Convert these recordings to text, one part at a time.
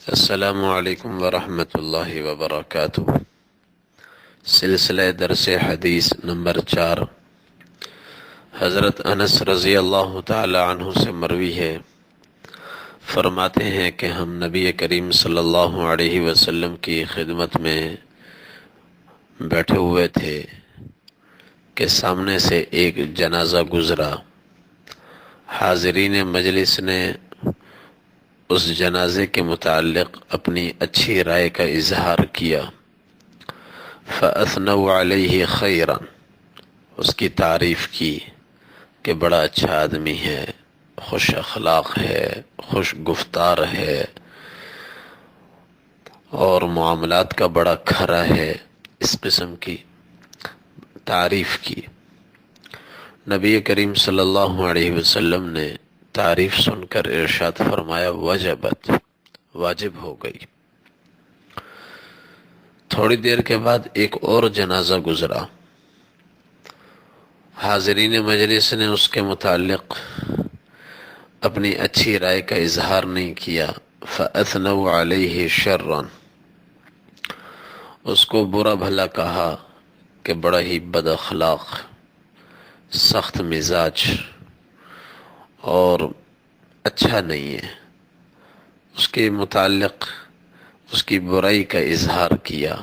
السلام علیکم ورحمۃ اللہ وبرکاتہ۔ سلسلہ درس حدیث نمبر 4 حضرت انس رضی اللہ تعالی عنہ سے مروی ہے، فرماتے ہیں کہ ہم نبی کریم صلی اللہ علیہ وسلم کی خدمت میں بیٹھے ہوئے تھے کہ سامنے سے ایک جنازہ گزرا۔ حاضرین مجلس نے اس جنازے کے متعلق اپنی اچھی رائے کا اظہار کیا۔ فَأَثْنَوْا عَلَيْهِ خَيْرًا، اس کی تعریف کی کہ بڑا اچھا آدمی ہے، خوش اخلاق ہے، خوش گفتار ہے اور معاملات کا بڑا کھرا ہے، اس قسم کی تعریف کی۔ نبی کریم صلی اللہ علیہ وسلم نے تعریف سن کر ارشاد فرمایا وجبت، واجب ہو گئی۔ تھوڑی دیر کے بعد ایک اور جنازہ گزرا۔ حاضرین مجلس نے اس کے متعلق اپنی اچھی رائے کا اظہار نہیں کیا۔ فَأَثْنَوْا عَلَيْهِ شَرًّا، اس کو برا بھلا کہا کہ بڑا ہی بد اخلاق، سخت مزاج اور اچھا نہیں ہے۔ اس کے متعلق اس کی برائی کا اظہار کیا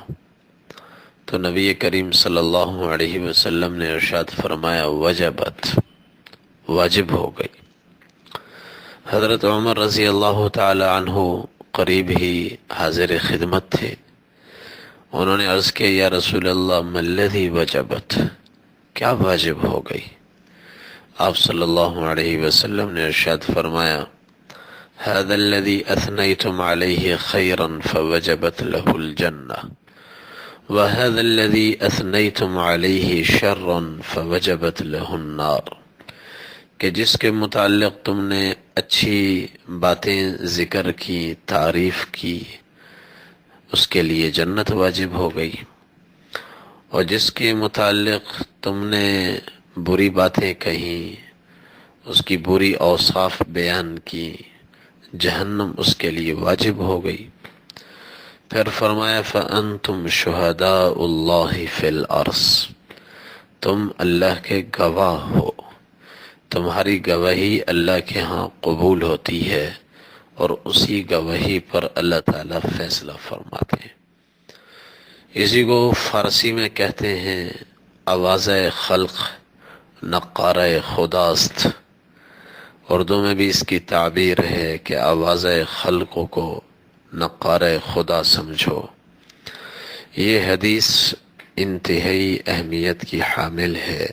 تو نبی کریم صلی اللہ علیہ وسلم نے ارشاد فرمایا وجبت، واجب ہو گئی۔ حضرت عمر رضی اللہ تعالی عنہ قریب ہی حاضر خدمت تھے۔ انہوں نے عرض کیا یا رسول اللہ ما الذی وجبت، کیا واجب ہو گئی؟ آپ صلی اللہ علیہ وسلم نے ارشاد فرمایا هذا الذي أثنيتم عليه خيرا فوجبت له الجنة وهذا الذي أثنيتم عليه شرا فوجبت له النار، کہ جس کے متعلق تم نے اچھی باتیں ذکر کی، تعریف کی، اس کے لیے جنت واجب ہو گئی، اور جس کے متعلق تم نے بری باتیں کہیں، اس کی بری اوصاف بیان کی، جہنم اس کے لیے واجب ہو گئی۔ پھر فرمایا فَأَنْتُمْ شُهَدَاءُ اللَّهِ فِي الْأَرْضِ، تم اللہ کے گواہ ہو، تمہاری گواہی اللہ کے ہاں قبول ہوتی ہے اور اسی گواہی پر اللہ تعالیٰ فیصلہ فرماتے ہیں۔ اسی کو فارسی میں کہتے ہیں آوازہ خلق نقارہ خداست، اردو میں بھی اس کی تعبیر ہے کہ آوازہ خلق کو نقارہ خدا سمجھو۔ یہ حدیث انتہائی اہمیت کی حامل ہے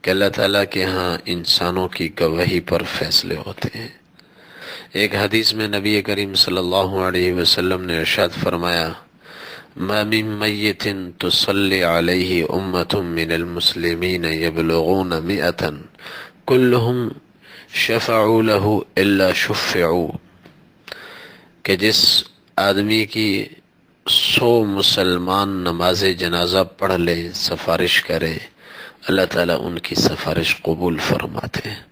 کہ اللہ تعالیٰ کے ہاں انسانوں کی گواہی پر فیصلے ہوتے ہیں۔ ایک حدیث میں نبی کریم صلی اللہ علیہ وسلم نے ارشاد فرمایا ما من میت تصلی علیہ امت من المسلمین یبلغون 100 کلہم شفعوا له الا شفعوا، کہ جس آدمی کی 100 مسلمان نماز جنازہ پڑھ لے، سفارش کرے، اللہ تعالیٰ ان کی سفارش قبول فرماتے ہیں۔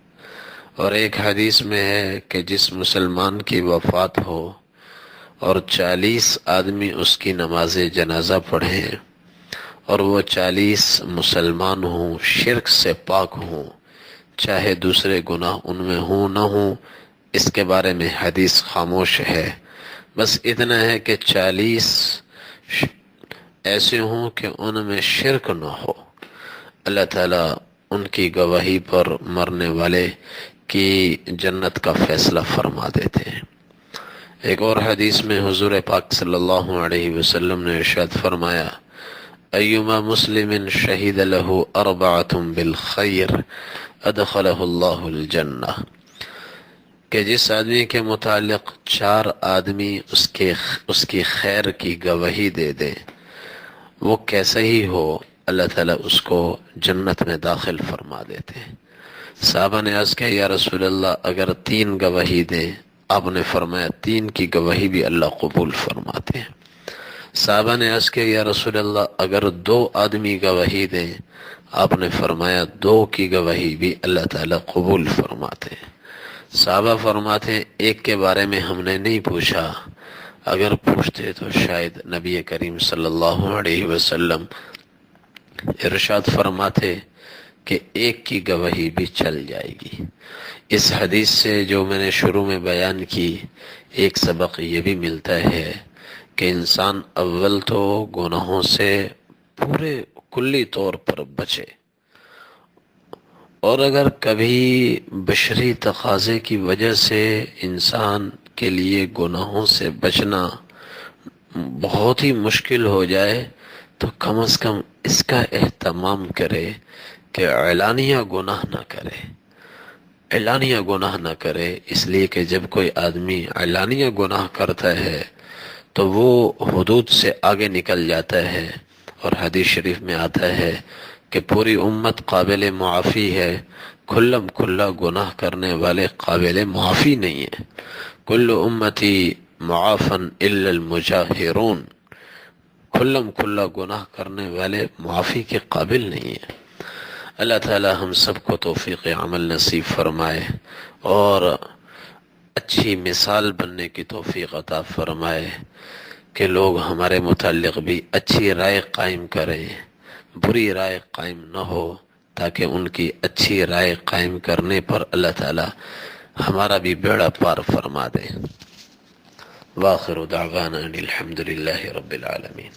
اور ایک حدیث میں ہے کہ جس مسلمان کی وفات ہو اور 40 آدمی اس کی نماز جنازہ پڑھیں اور وہ 40 مسلمان ہوں، شرک سے پاک ہوں، چاہے دوسرے گناہ ان میں ہوں نہ ہوں، اس کے بارے میں حدیث خاموش ہے، بس اتنا ہے کہ 40 ایسے ہوں کہ ان میں شرک نہ ہو، اللہ تعالیٰ ان کی گواہی پر مرنے والے کی جنت کا فیصلہ فرما دیتے ہیں۔ ایک اور حدیث میں حضور پاک صلی اللہ علیہ وسلم نے ارشاد فرمایا ایما مسلم شہید له 4 بالخیر ادخلہ اللہ الجنہ، کہ جس آدمی کے متعلق 4 آدمی اس کی خیر کی گواہی دے دیں، وہ کیسا ہی ہو، اللہ تعالیٰ اس کو جنت میں داخل فرما دیتے ہیں۔ صحابہ نے عرض کیا یا رسول اللہ اگر 3 گواہی دیں؟ آپ نے فرمایا 3 کی گواہی بھی اللہ قبول فرماتے ہیں۔ صحابہ نے عرض کیا یا رسول اللہ اگر 2 آدمی گواہی دیں؟ آپ نے فرمایا 2 کی گواہی بھی اللہ تعالیٰ قبول فرماتے ہیں۔ صحابہ فرماتے ہیں ایک کے بارے میں ہم نے نہیں پوچھا، اگر پوچھتے تو شاید نبی کریم صلی اللہ علیہ وسلم ارشاد فرماتے کہ ایک کی گواہی بھی چل جائے گی۔ اس حدیث سے جو میں نے شروع میں بیان کی، ایک سبق یہ بھی ملتا ہے کہ انسان اول تو گناہوں سے پورے کلی طور پر بچے، اور اگر کبھی بشری تقاضے کی وجہ سے انسان کے لیے گناہوں سے بچنا بہت ہی مشکل ہو جائے تو کم از کم اس کا اہتمام کرے کہ اعلانیہ گناہ نہ کرے، اعلانیہ گناہ نہ کرے، اس لیے کہ جب کوئی آدمی اعلانیہ گناہ کرتا ہے تو وہ حدود سے آگے نکل جاتا ہے، اور حدیث شریف میں آتا ہے کہ پوری امت قابل معافی ہے، کھلم کھلا گناہ کرنے والے قابل معافی نہیں ہیں۔ کل امتی معافن الا المجاہرون، کھلم کھلا گناہ کرنے والے معافی کے قابل نہیں ہیں۔ اللہ تعالی ہم سب کو توفیق عمل نصیب فرمائے اور اچھی مثال بننے کی توفیق عطا فرمائے کہ لوگ ہمارے متعلق بھی اچھی رائے قائم کریں، بری رائے قائم نہ ہو، تاکہ ان کی اچھی رائے قائم کرنے پر اللہ تعالی ہمارا بھی بیڑا پار فرما دے۔ وآخر دعوانا ان الحمد للہ رب العالمین۔